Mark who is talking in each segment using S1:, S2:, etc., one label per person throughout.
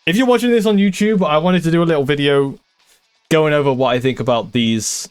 S1: if you're watching this on YouTube, I wanted to do a little video going over what I think about these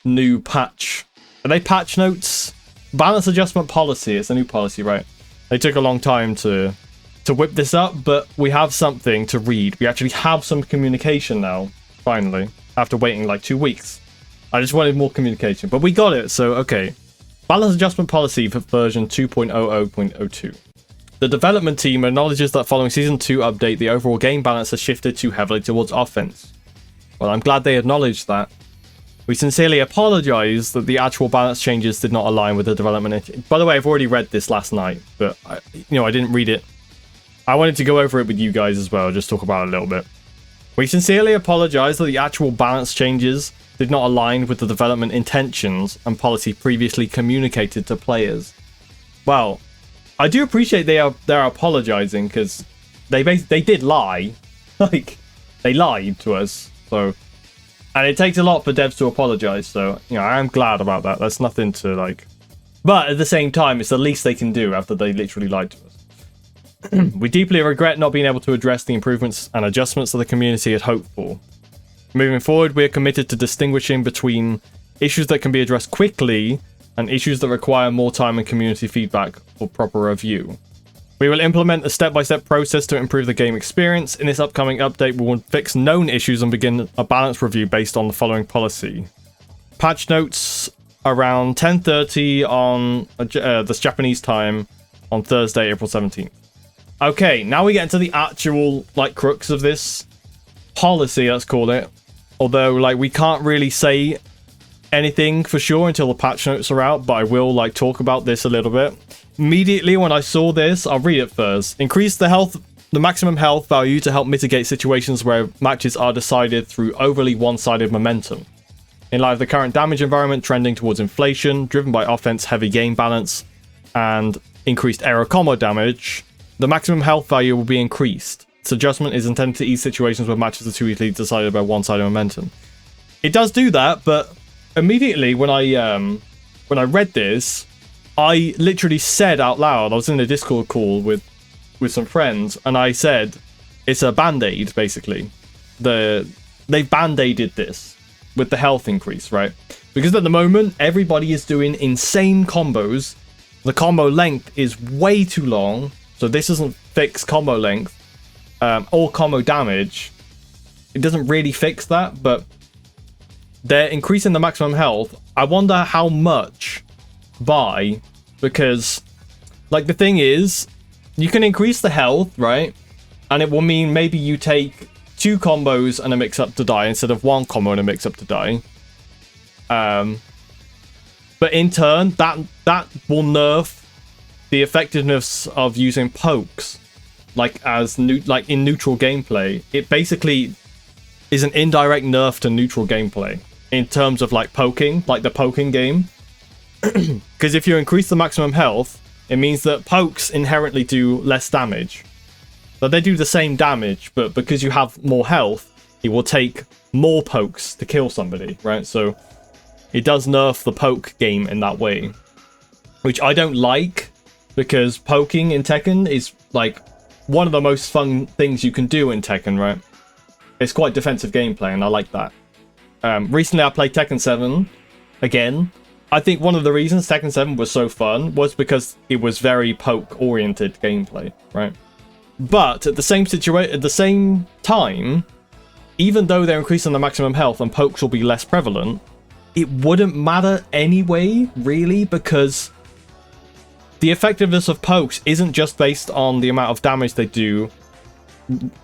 S1: new patch. Are they patch notes? Balance adjustment policy. It's a new policy, right? They took a long time to whip this up, but we have something to read. We actually have some communication now, finally, after waiting like 2 weeks. I just wanted more communication, but we got it, so okay. Balance adjustment policy for version 2.00.02. The development team acknowledges that following Season 2 update, the overall game balance has shifted too heavily towards offense. Well, I'm glad they acknowledged that. We sincerely apologize that the actual balance changes did not align with the development. By the way, I've already read this last night, but I didn't read it. I wanted to go over it with you guys as well, just talk about it a little bit. We sincerely apologize that the actual balance changes did not align with the development intentions and policy previously communicated to players. Well, I do appreciate they're apologizing, because they did lie. Like, they lied to us, so... And it takes a lot for devs to apologize, so, I am glad about that. That's nothing to, like... But at the same time, it's the least they can do after they literally lied to us. We deeply regret not being able to address the improvements and adjustments that the community had hoped for. Moving forward, we are committed to distinguishing between issues that can be addressed quickly and issues that require more time and community feedback for proper review. We will implement a step-by-step process to improve the game experience. In this upcoming update, we will fix known issues and begin a balance review based on the following policy. Patch notes around 10:30 on this Japanese time on Thursday, April 17th. Okay, now we get into the actual, like, crux of this policy, let's call it. Although, like, we can't really say anything for sure until the patch notes are out, but I will, like, talk about this a little bit. Immediately when I saw this, I'll read it first. Increase the maximum health value to help mitigate situations where matches are decided through overly one-sided momentum. In light of the current damage environment trending towards inflation, driven by offense-heavy game balance, and increased error combo damage, the maximum health value will be increased. This adjustment is intended to ease situations where matches are too easily decided by one-sided momentum. It does do that, but immediately when I read this, I literally said out loud, I was in a Discord call with some friends, and I said, it's a band-aid, basically. They band-aided this with the health increase, right? Because at the moment, everybody is doing insane combos. The combo length is way too long, so this doesn't fix combo length or combo damage. It doesn't really fix that, but they're increasing the maximum health. I wonder how much by, because, like, the thing is, you can increase the health, right? And it will mean maybe you take 2 combos and a mix-up to die instead of 1 combo and a mix-up to die. But in turn, that will nerf the effectiveness of using pokes, like in neutral gameplay. It basically is an indirect nerf to neutral gameplay in terms of, like, poking, like the poking game. Because if you increase the maximum health, it means that pokes inherently do less damage. So they do the same damage, but because you have more health, it will take more pokes to kill somebody, right? So it does nerf the poke game in that way, which I don't like, because poking in Tekken is, like, one of the most fun things you can do in Tekken, right? It's quite defensive gameplay, and I like that. Recently I played Tekken 7 again. I think one of the reasons Tekken 7 was so fun was because it was very poke-oriented gameplay, right? But at the same time, even though they're increasing the maximum health and pokes will be less prevalent, it wouldn't matter anyway, really, because the effectiveness of pokes isn't just based on the amount of damage they do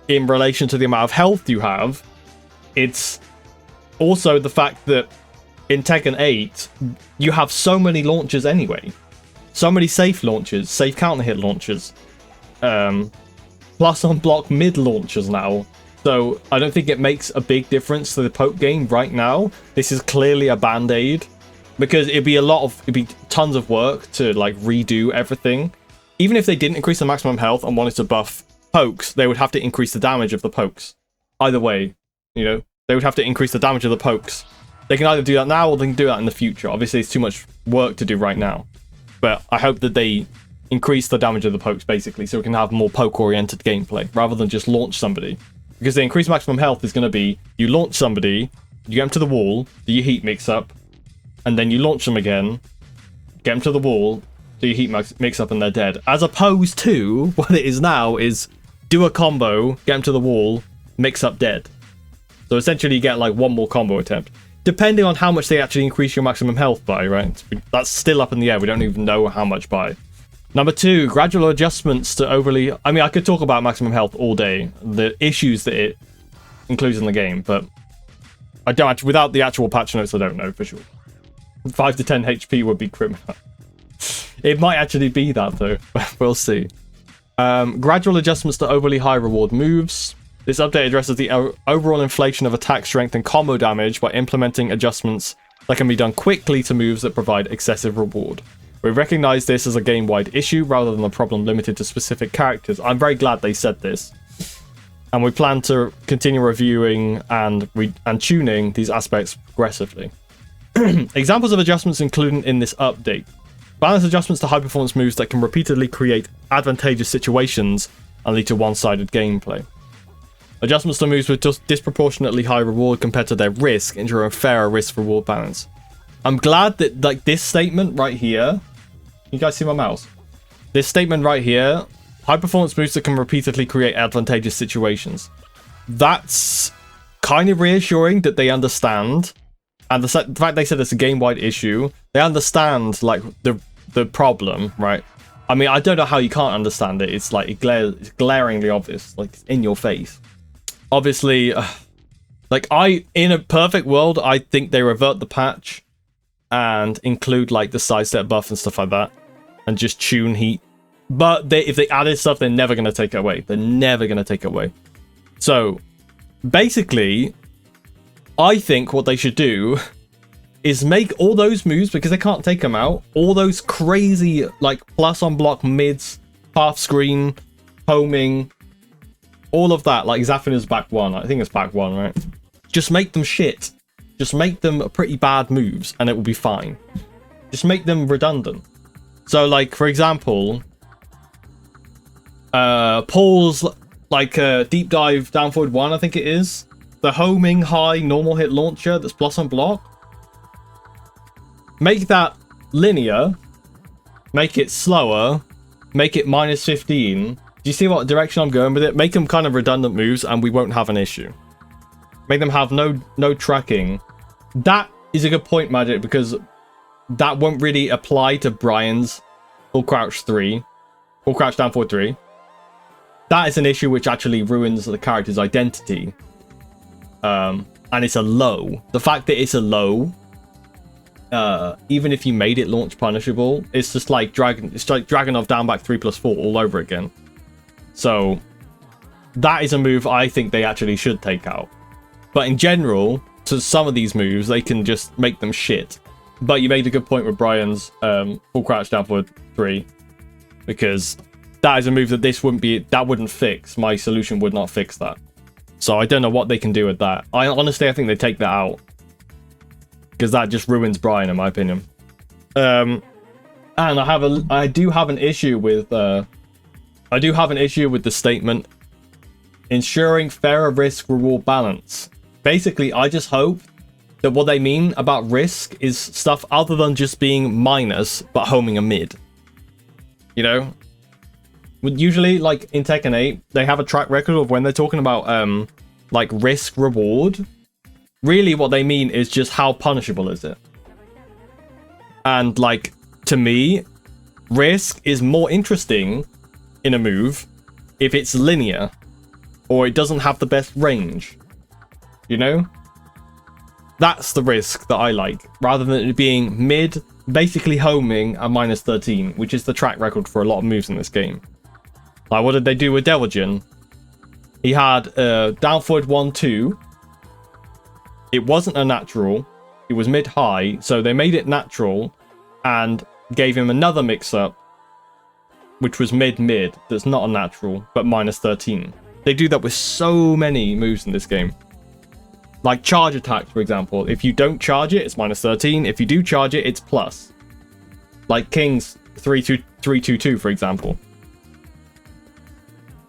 S1: in relation to the amount of health you have. It's also the fact that in Tekken 8, you have so many launches anyway. So many safe launches, safe counter hit launches. Plus on block mid launches now. So I don't think it makes a big difference to the poke game right now. This is clearly a band-aid, because it'd be tons of work to, like, redo everything. Even if they didn't increase the maximum health and wanted to buff pokes, they would have to increase the damage of the pokes. Either way, they would have to increase the damage of the pokes. They can either do that now or they can do that in the future. Obviously, it's too much work to do right now. But I hope that they increase the damage of the pokes, basically, so we can have more poke-oriented gameplay, rather than just launch somebody. Because the increased maximum health is going to be, you launch somebody, you get them to the wall, do your heat mix up, and then you launch them again, get them to the wall, do your heat mix up, and they're dead. As opposed to, what it is now is, do a combo, get them to the wall, mix up, dead. So essentially you get like one more combo attempt. Depending on how much they actually increase your maximum health by, right? That's still up in the air. We don't even know how much by. Number 2, gradual adjustments to overly... I mean, I could talk about maximum health all day. The issues that it includes in the game, but I don't actually, without the actual patch notes, I don't know for sure. 5 to 10 HP would be criminal. It might actually be that though. We'll see. Gradual adjustments to overly high reward moves. This update addresses the overall inflation of attack strength and combo damage by implementing adjustments that can be done quickly to moves that provide excessive reward. We recognize this as a game-wide issue rather than a problem limited to specific characters. I'm very glad they said this. And we plan to continue reviewing and tuning these aspects progressively. Examples of adjustments included in this update. Balance adjustments to high-performance moves that can repeatedly create advantageous situations and lead to one-sided gameplay. Adjustments to moves with disproportionately high reward compared to their risk, ensure a fairer risk-reward balance. I'm glad that, like, this statement right here... You guys see my mouse? This statement right here, high-performance moves that can repeatedly create advantageous situations. That's kind of reassuring that they understand. And the fact they said it's a game-wide issue, they understand, like, the problem, right? I mean, I don't know how you can't understand it. It's, like, it's glaringly obvious. Like, it's in your face. Obviously, like, in a perfect world, I think they revert the patch and include, like, the sidestep buff and stuff like that, and just tune heat. But if they added stuff, they're never going to take it away. They're never going to take it away. So, basically, I think what they should do is make all those moves, because they can't take them out, all those crazy, like, plus on block mids, half screen, homing, all of that, like Zafina's back 1. I think it's back 1, right? Just make them shit. Just make them pretty bad moves, and it will be fine. Just make them redundant. So, like, for example, Paul's, like, deep dive down forward 1, I think it is. The homing high normal hit launcher that's plus on block. Make that linear. Make it slower. Make it minus 15. Do you see what direction I'm going with it? Make them kind of redundant moves, and we won't have an issue. Make them have no tracking. That is a good point, Magic, because that won't really apply to Brian's full crouch 3. Full crouch down forward 3. That is an issue which actually ruins the character's identity. And it's a low. The fact that it's a low, even if you made it launch punishable, it's just like Dragunov down back 3+4 all over again. So that is a move I think they actually should take out. But in general, to some of these moves, they can just make them shit. But you made a good point with Brian's full crouch down forward 3, because that is a move that that wouldn't fix. My solution would not fix that. So I don't know what they can do with that. I think they take that out, because that just ruins Brian, in my opinion. And I do have an issue with the statement ensuring fairer risk reward balance. Basically, I just hope that what they mean about risk is stuff other than just being minus but homing a mid. You know, usually, like in Tekken 8, they have a track record of when they're talking about like risk reward. Really, what they mean is just how punishable is it. And like, to me, risk is more interesting in a move if it's linear or it doesn't have the best range. You know? That's the risk that I like, rather than it being mid, basically homing at minus 13, which is the track record for a lot of moves in this game. Like, what did they do with Devilgen? He had down forward 1-2. It wasn't a natural. It was mid-high, so they made it natural and gave him another mix-up, which was mid-mid. That's not a natural, but minus 13. They do that with so many moves in this game. Like charge attacks, for example. If you don't charge it, it's minus 13. If you do charge it, it's plus. Like King's 3-2-2, for example.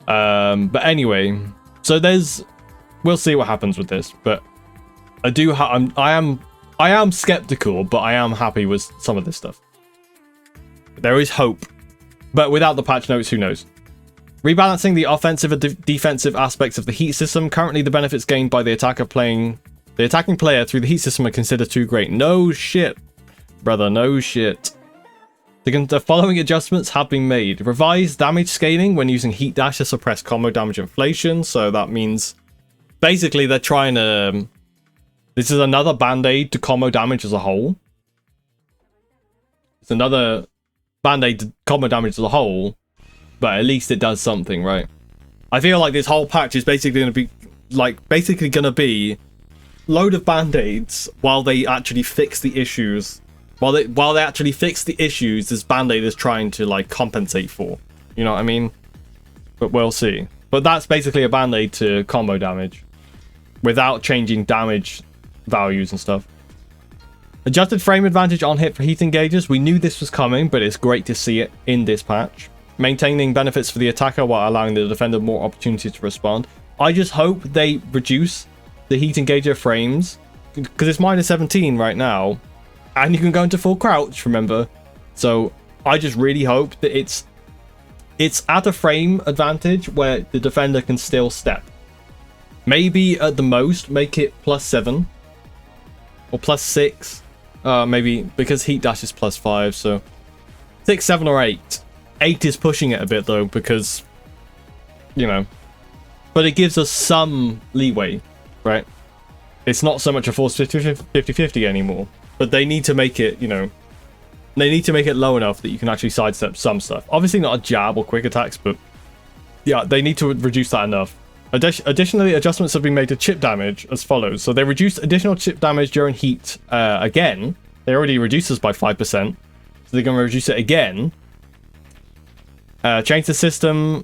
S1: But anyway, so there's we'll see what happens with this. But I am skeptical, but I am happy with some of this stuff. There is hope, but without the patch notes, who knows? Rebalancing the offensive and defensive aspects of the heat system. Currently, the benefits gained by the attacking player through the heat system are considered too great. No shit, brother, no shit. The following adjustments have been made. Revised damage scaling when using heat dash to suppress combo damage inflation. So that means basically they're trying to... This is another band-aid to combo damage as a whole. It's another band-aid to combo damage as a whole, but at least it does something, right? I feel like this whole patch is basically going to be load of band-aids while they actually fix the issues. While they actually fix the issues, this band-aid is trying to like compensate for. You know what I mean? But we'll see. But that's basically a band-aid to combo damage without changing damage values and stuff. Adjusted frame advantage on hit for heat engages. We knew this was coming, but it's great to see it in this patch. Maintaining benefits for the attacker while allowing the defender more opportunity to respond. I just hope they reduce the heat engager frames, because it's minus 17 right now, and you can go into full crouch, remember? So I just really hope that it's at a frame advantage where the defender can still step. Maybe at the most make it +7 or +6, maybe, because heat dash is +5, so 6, 7, or 8. 8 is pushing it a bit though, because, you know, but it gives us some leeway, right? It's not so much a force 50-50 anymore, but they need to make it, you know, they need to make it low enough that you can actually sidestep some stuff. Obviously not a jab or quick attacks, but yeah, they need to reduce that enough. Additionally, adjustments have been made to chip damage as follows. So they reduced additional chip damage during heat again. They already reduced this by 5%, so they're going to reduce it again. Change the system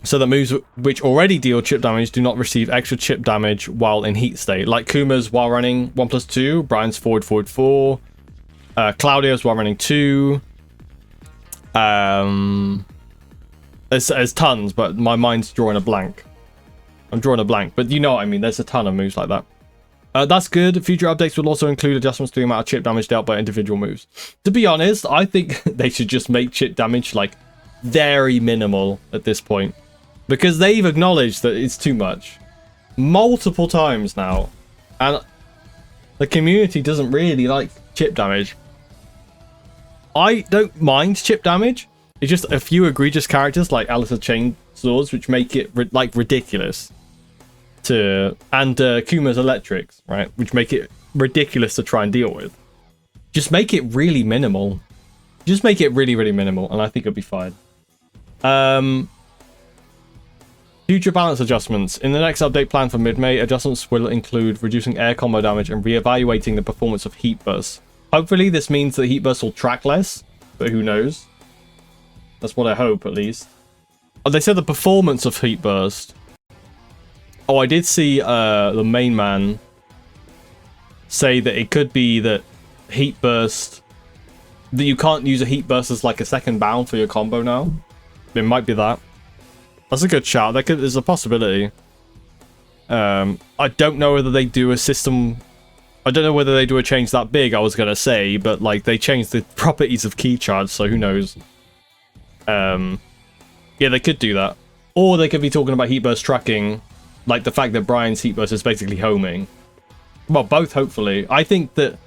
S1: so that moves which already deal chip damage do not receive extra chip damage while in heat state. Like Kuma's while running 1+2, Brian's forward 4, Claudio's while running 2. There's tons, but my mind's drawing a blank. I'm drawing a blank, but you know what I mean. There's a ton of moves like that. That's good. Future updates will also include adjustments to the amount of chip damage dealt by individual moves. To be honest, I think they should just make chip damage like very minimal at this point, because they've acknowledged that it's too much multiple times now, and the community doesn't really like chip damage. I don't mind chip damage. It's just a few egregious characters like Alistair Chainswords which make it ridiculous to, and Kuma's Electrics, right, which make it ridiculous to try and deal with. Just make it really minimal. Just make it really, really minimal, and I think it'll be fine. Future balance adjustments. In the next update plan for mid-May, adjustments will include reducing air combo damage and re-evaluating the performance of heat bursts. Hopefully this means that heat bursts will track less, but who knows? That's what I hope, at least. Oh, they said the performance of heat burst. Oh, I did see the main man say that it could be that heat burst, that you can't use a heat burst as like a second bound for your combo now. It might be that. That's a good shout. There's a possibility. I don't know whether they do a system. I don't know whether they do a change that big, I was going to say, but like they changed the properties of key charge, so who knows. Yeah, they could do that. Or they could be talking about heat burst tracking, like the fact that Brian's heat burst is basically homing. Well, both, hopefully. I think that,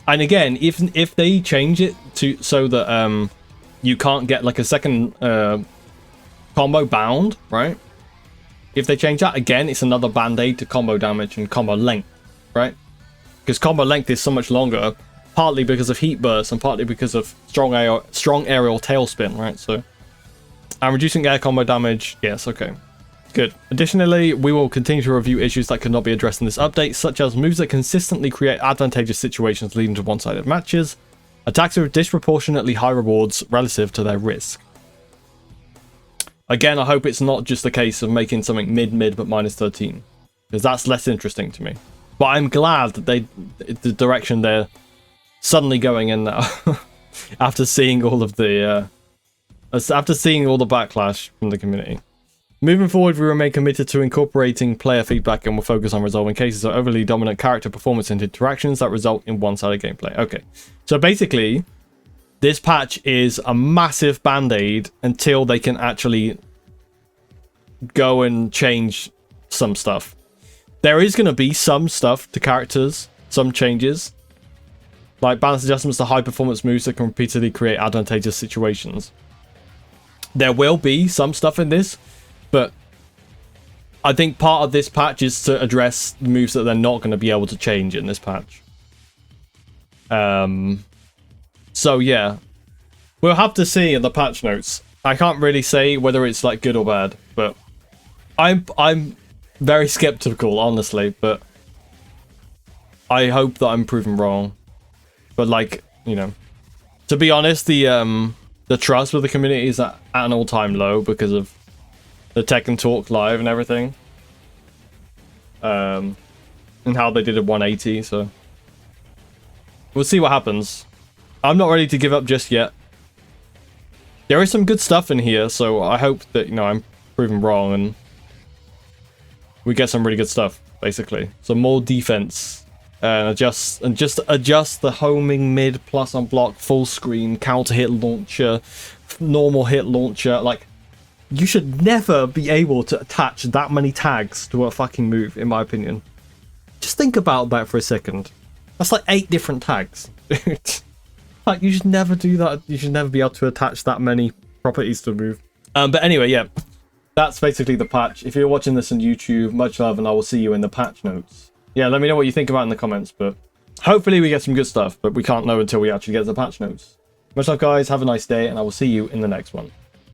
S1: and again, if they change it to so that you can't get like a second combo bound, right? If they change that, again, it's another band-aid to combo damage and combo length, right? Because combo length is so much longer, partly because of heat burst and partly because of strong aerial tailspin, right? So, and reducing air combo damage, yes, okay. Good. Additionally, we will continue to review issues that could not be addressed in this update, such as moves that consistently create advantageous situations leading to one-sided matches, attacks with disproportionately high rewards relative to their risk. Again, I hope it's not just a case of making something mid but minus 13, because that's less interesting to me. But I'm glad that the direction they're suddenly going in now, after seeing all of the, after seeing all the backlash from the community. Moving forward, we remain committed to incorporating player feedback and will focus on resolving cases of overly dominant character performance and interactions that result in one-sided gameplay. Okay, so basically, this patch is a massive band-aid until they can actually go and change some stuff. There is going to be some stuff to characters, some changes, like balance adjustments to high-performance moves that can repeatedly create advantageous situations. There will be some stuff in this, but I think part of this patch is to address moves that they're not going to be able to change in this patch. So yeah, we'll have to see in the patch notes. I can't really say whether it's like good or bad, but I'm very skeptical, honestly, but I hope that I'm proven wrong. But like, you know, to be honest, the trust with the community is at an all-time low because of the Tekken Talk live and everything. And how they did a 180, so we'll see what happens. I'm not ready to give up just yet. There is some good stuff in here, so I hope that, you know, I'm proven wrong and we get some really good stuff, basically. So more defense and just adjust the homing mid plus on block, full screen, counter hit launcher, normal hit launcher. Like, you should never be able to attach that many tags to a fucking move, in my opinion. Just think about that for a second. That's like 8 different tags. Like, you should never do that. You should never be able to attach that many properties to a move. But anyway, yeah. That's basically the patch. If you're watching this on YouTube, much love, and I will see you in the patch notes. Yeah, let me know what you think about it in the comments, but hopefully we get some good stuff, but we can't know until we actually get the patch notes. Much love, guys. Have a nice day, and I will see you in the next one.